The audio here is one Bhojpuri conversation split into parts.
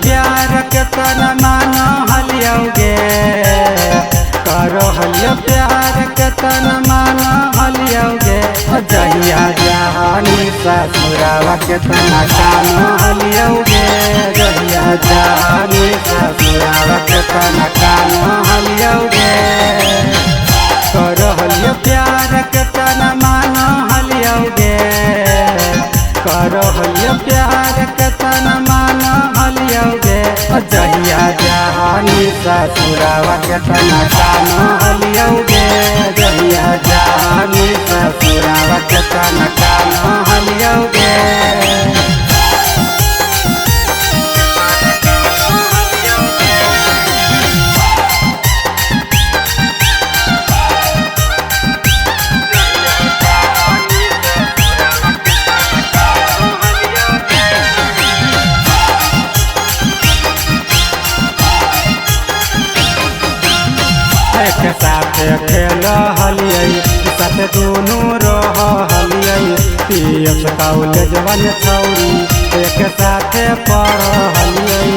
प्यार के तना मान हलियोगे, करो हलियो प्यार के तना मान हलियोगे। जहिया जहानी ससुरावा के तना कान हलियोगे, जहिया जहानी ससुरावा के तना कान हलियोगे। करो हलियो प्यार के तना मान हलियोगे, करो हलियो प्यार के तना मान हलियोगे। जहिया जहानी ससुरावा के तना कान हलियोगे, जहिया जहानी ससुरावा के तना कान हलियोगे। एक साथ खेल हलियै, साथ दोनों रह हलियै। पीएस कॉलेज वन छौरी एक साथ पढ़ हलियै,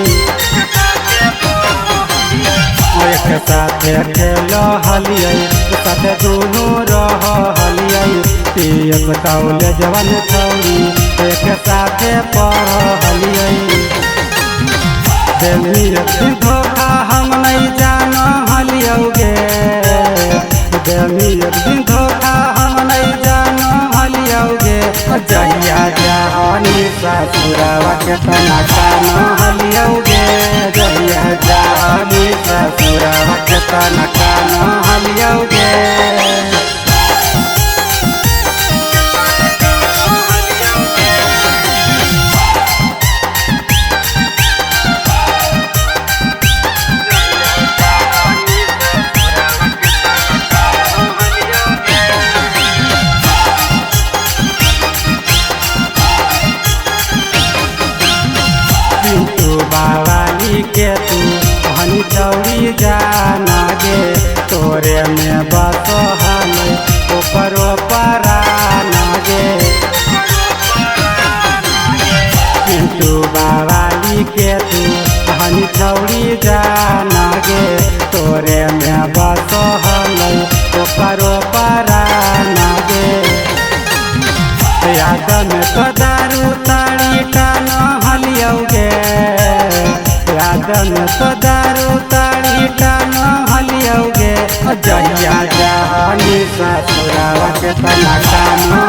एक साथ खेल हलियै, साथ दोनों रह हलियै। पीएस कॉलेज वन छौरी एक साथ पढ़ हलियै। देवी धोखा हम नहीं जान हलियोगे, देवी धोखा हम नहीं जान हलियोगे। जहिया जहानी ससुरावा के तना कान हलियोगे, जहिया जहानी ससुरावा के तना कान हलियोगे। बावाली के तू हनी चौड़ी जाना गे, तोरे में बस हमें ऊपरो पराना गे। पिंटू बावाली के तू हनी चौड़ी जाना गे, तोरे में बस हमें ऊपरो पराना गे। याद में तो दारू ताड़ी टान हलियोगे, याद में तो दारू ताड़ी टान हलियोगे। जहिया जहानी ससुरावा के तना कान